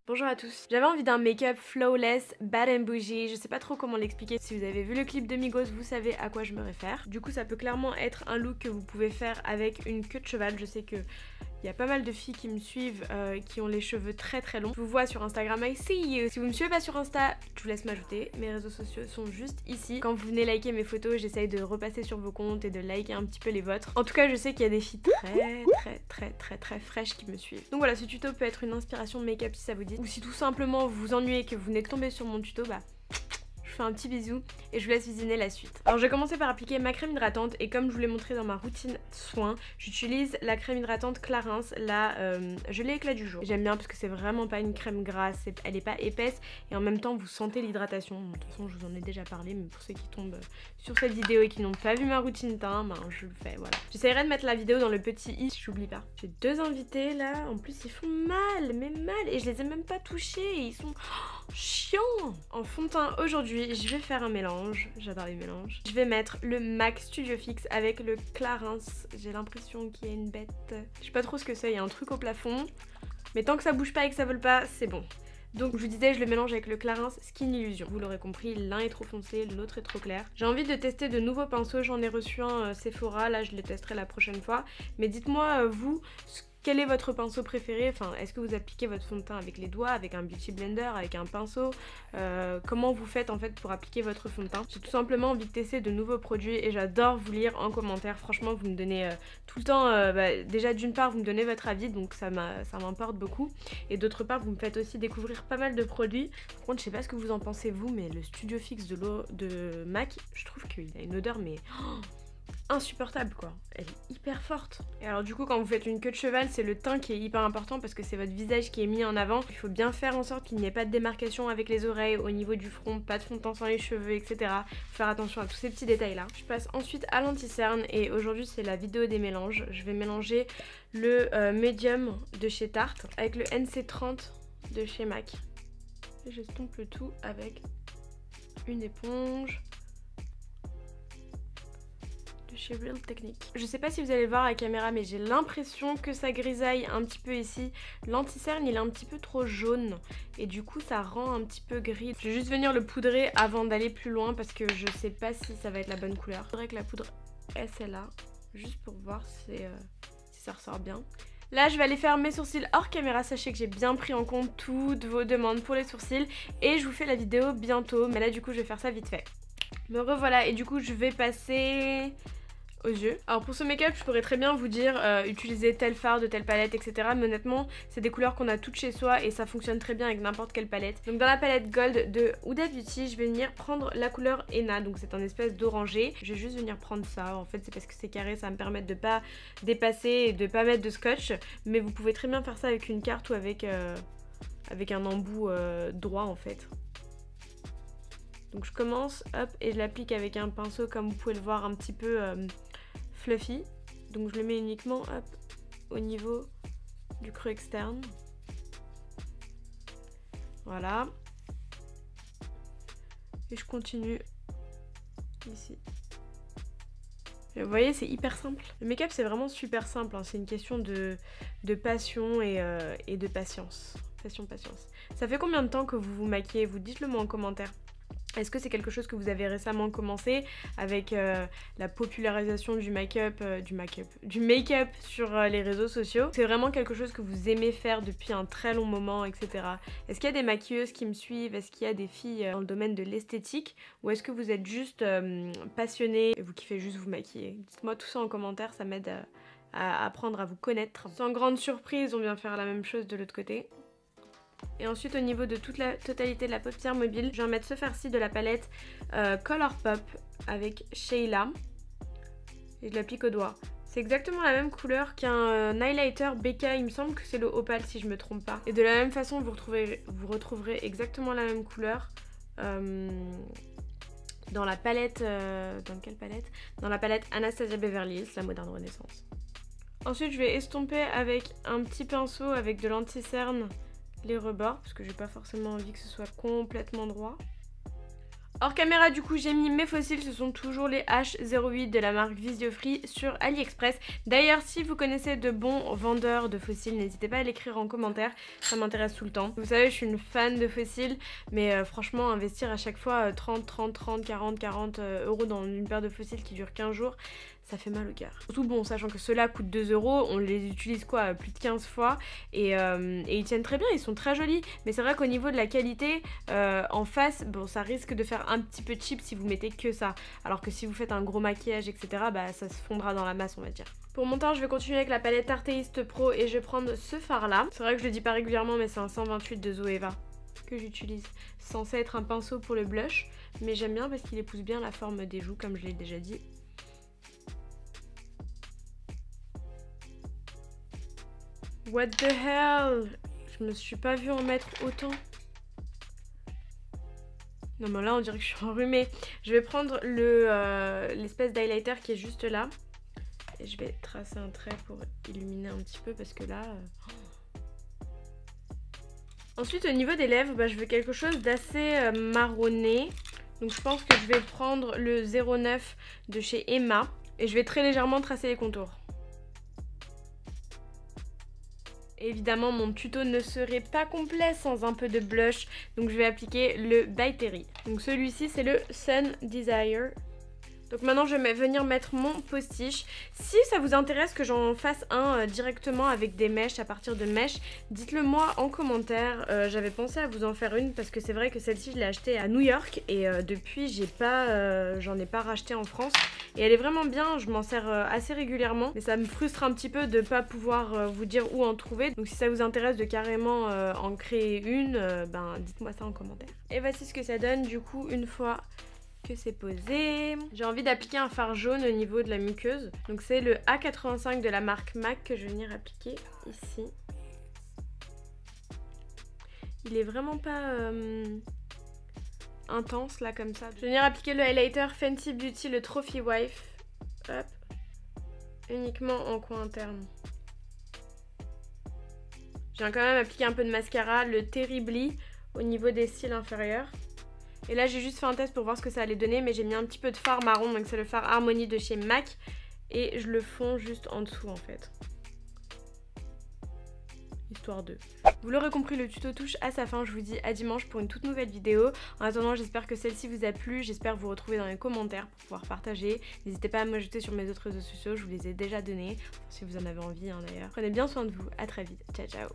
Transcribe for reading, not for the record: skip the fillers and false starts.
Bonjour à tous, j'avais envie d'un make-up flawless, bad and bougie, je sais pas trop comment l'expliquer. Si vous avez vu le clip de Migos, vous savez à quoi je me réfère. Du coup ça peut clairement être un look que vous pouvez faire avec une queue de cheval. Je sais que il y a pas mal de filles qui me suivent qui ont les cheveux très très longs. Je vous vois sur Instagram, I see you. Si vous me suivez pas sur Insta, je vous laisse m'ajouter. Mes réseaux sociaux sont juste ici. Quand vous venez liker mes photos, j'essaye de repasser sur vos comptes et de liker un petit peu les vôtres. En tout cas, je sais qu'il y a des filles très fraîches qui me suivent. Donc voilà, ce tuto peut être une inspiration de make-up si ça vous dit. Ou si tout simplement vous vous ennuyez et que vous venez de tomber sur mon tuto, bah je fais un petit bisou et je vous laisse visionner la suite. Alors je vais commencer par appliquer ma crème hydratante et comme je vous l'ai montré dans ma routine soin, j'utilise la crème hydratante Clarins, la gelée éclat du jour. J'aime bien parce que c'est vraiment pas une crème grasse, elle est pas épaisse et en même temps vous sentez l'hydratation. De toute façon je vous en ai déjà parlé, mais pour ceux qui tombent sur cette vidéo et qui n'ont pas vu ma routine teint, ben je le fais, voilà. J'essaierai de mettre la vidéo dans le petit i si j'oublie pas. J'ai deux invités là, en plus ils font mal, mais mal, et je les ai même pas touchés, ils sont chiants. En fond de teint aujourd'hui, je vais faire un mélange, j'adore les mélanges. Je vais mettre le MAC Studio Fix avec le Clarins, j'ai l'impression qu'il y a une bête. Je sais pas trop ce que c'est, il y a un truc au plafond, mais tant que ça bouge pas et que ça vole pas, c'est bon. Donc je vous disais, je le mélange avec le Clarins Skin Illusion. Vous l'aurez compris, l'un est trop foncé, l'autre est trop clair. J'ai envie de tester de nouveaux pinceaux, j'en ai reçu un Sephora, là je les testerai la prochaine fois. Mais dites-moi vous, quel est votre pinceau préféré? Enfin, est-ce que vous appliquez votre fond de teint avec les doigts, avec un beauty blender, avec un pinceau? Comment vous faites en fait pour appliquer votre fond de teint? J'ai tout simplement envie de tester de nouveaux produits et j'adore vous lire en commentaire. Franchement, vous me donnez tout le temps, déjà d'une part vous me donnez votre avis, donc ça m'importe beaucoup. Et d'autre part vous me faites aussi découvrir pas mal de produits. Par contre je sais pas ce que vous en pensez vous, mais le Studio Fix de MAC, je trouve qu'il a une odeur mais... insupportable quoi, elle est hyper forte. Et alors du coup quand vous faites une queue de cheval, c'est le teint qui est hyper important parce que c'est votre visage qui est mis en avant. Il faut bien faire en sorte qu'il n'y ait pas de démarcation avec les oreilles, au niveau du front, pas de fond de teint sans les cheveux, etc. Faut faire attention à tous ces petits détails là. Je passe ensuite à l'anti-cerne et aujourd'hui c'est la vidéo des mélanges. Je vais mélanger le Medium de chez Tarte avec le NC30 de chez MAC. Et j'estompe le tout avec une éponge chez Real Technique. Je sais pas si vous allez le voir à la caméra, mais j'ai l'impression que ça grisaille un petit peu ici. L'anti-cerne il est un petit peu trop jaune et du coup ça rend un petit peu gris. Je vais juste venir le poudrer avant d'aller plus loin parce que je sais pas si ça va être la bonne couleur. Il faudrait que la poudre est celle-là, juste pour voir si ça ressort bien. Là je vais aller faire mes sourcils hors caméra, sachez que j'ai bien pris en compte toutes vos demandes pour les sourcils et je vous fais la vidéo bientôt, mais là du coup je vais faire ça vite fait. Me revoilà et du coup je vais passer aux yeux. Alors pour ce make-up je pourrais très bien vous dire utiliser tel fard de telle palette etc, mais honnêtement c'est des couleurs qu'on a toutes chez soi et ça fonctionne très bien avec n'importe quelle palette. Donc dans la palette Gold de Huda Beauty je vais venir prendre la couleur Henna, donc c'est un espèce d'orangé. Je vais juste venir prendre ça, en fait c'est parce que c'est carré, ça va me permettre de pas dépasser et de pas mettre de scotch, mais vous pouvez très bien faire ça avec une carte ou avec un embout droit en fait. Donc je commence, hop, et je l'applique avec un pinceau comme vous pouvez le voir un petit peu fluffy. Donc je le mets uniquement, hop, au niveau du creux externe. Voilà. Et je continue ici. Et vous voyez, c'est hyper simple. Le make-up c'est vraiment super simple, hein. C'est une question de passion et de patience. Patience. Ça fait combien de temps que vous vous maquillez? Vous dites-le moi en commentaire. Est-ce que c'est quelque chose que vous avez récemment commencé avec la popularisation du make-up sur les réseaux sociaux? C'est vraiment quelque chose que vous aimez faire depuis un très long moment, etc. Est-ce qu'il y a des maquilleuses qui me suivent? Est-ce qu'il y a des filles dans le domaine de l'esthétique? Ou est-ce que vous êtes juste passionnée et vous kiffez juste vous maquiller? Dites-moi tout ça en commentaire, ça m'aide à apprendre à vous connaître. Sans grande surprise, on vient faire la même chose de l'autre côté. Et ensuite au niveau de toute la totalité de la paupière mobile, je vais en mettre ce farci de la palette Colourpop avec Sheila. Et je l'applique au doigt. C'est exactement la même couleur qu'un highlighter Becca, il me semble que c'est le Opal si je me trompe pas. Et de la même façon vous retrouverez exactement la même couleur dans la palette... dans quelle palette? Dans la palette Anastasia Beverly Hills, la Moderne Renaissance. Ensuite je vais estomper avec un petit pinceau avec de l'anti-cerne les rebords parce que j'ai pas forcément envie que ce soit complètement droit. Hors caméra du coup j'ai mis mes fossiles, ce sont toujours les H08 de la marque Visiofree sur AliExpress. D'ailleurs si vous connaissez de bons vendeurs de fossiles, n'hésitez pas à l'écrire en commentaire, ça m'intéresse tout le temps. Vous savez je suis une fan de fossiles mais franchement investir à chaque fois 30, 40 euros dans une paire de fossiles qui dure 15 jours, ça fait mal au cœur. Surtout bon, sachant que ceux-là coûtent 2 euros, on les utilise quoi plus de 15 fois et ils tiennent très bien, ils sont très jolis. Mais c'est vrai qu'au niveau de la qualité, en face, bon ça risque de faire un petit peu cheap si vous mettez que ça. Alors que si vous faites un gros maquillage etc, bah ça se fondra dans la masse on va dire. Pour mon teint, je vais continuer avec la palette Arteist Pro et je vais prendre ce fard là. C'est vrai que je le dis pas régulièrement mais c'est un 128 de Zoeva que j'utilise. C'est censé être un pinceau pour le blush, mais j'aime bien parce qu'il épouse bien la forme des joues comme je l'ai déjà dit. What the hell? Je me suis pas vue en mettre autant. Non mais là on dirait que je suis enrhumée. Je vais prendre l'espèce d'highlighter qui est juste là. Et je vais tracer un trait pour illuminer un petit peu parce que là... Ensuite au niveau des lèvres, bah, je veux quelque chose d'assez marronné. Donc je pense que je vais prendre le 09 de chez Emma. Et je vais très légèrement tracer les contours. Évidemment, mon tuto ne serait pas complet sans un peu de blush, donc je vais appliquer le By Terry. Donc celui-ci, c'est le Sun Desire. Donc maintenant, je vais venir mettre mon postiche. Si ça vous intéresse que j'en fasse un directement avec des mèches, à partir de mèches, dites-le moi en commentaire. J'avais pensé à vous en faire une parce que c'est vrai que celle-ci, je l'ai achetée à New York et depuis, j'en ai pas racheté en France. Et elle est vraiment bien, je m'en sers assez régulièrement. Mais ça me frustre un petit peu de ne pas pouvoir vous dire où en trouver. Donc si ça vous intéresse de carrément en créer une, ben dites-moi ça en commentaire. Et voici ce que ça donne du coup une fois que c'est posé. J'ai envie d'appliquer un fard jaune au niveau de la muqueuse. Donc c'est le A85 de la marque MAC que je vais venir appliquer ici. Il est vraiment pas... intense là comme ça. Je vais venir appliquer le highlighter Fenty Beauty, le Trophy Wife. Hop. Uniquement en coin interne. J'ai quand même appliqué un peu de mascara, le Terribly au niveau des cils inférieurs. Et là j'ai juste fait un test pour voir ce que ça allait donner, mais j'ai mis un petit peu de fard marron, donc c'est le fard Harmony de chez MAC. Et je le fonds juste en dessous en fait. Histoire de... Vous l'aurez compris, le tuto touche à sa fin. Je vous dis à dimanche pour une toute nouvelle vidéo. En attendant, j'espère que celle-ci vous a plu. J'espère vous retrouver dans les commentaires pour pouvoir partager. N'hésitez pas à m'ajouter sur mes autres réseaux sociaux, je vous les ai déjà donnés. Si vous en avez envie hein, d'ailleurs. Prenez bien soin de vous, à très vite. Ciao ciao.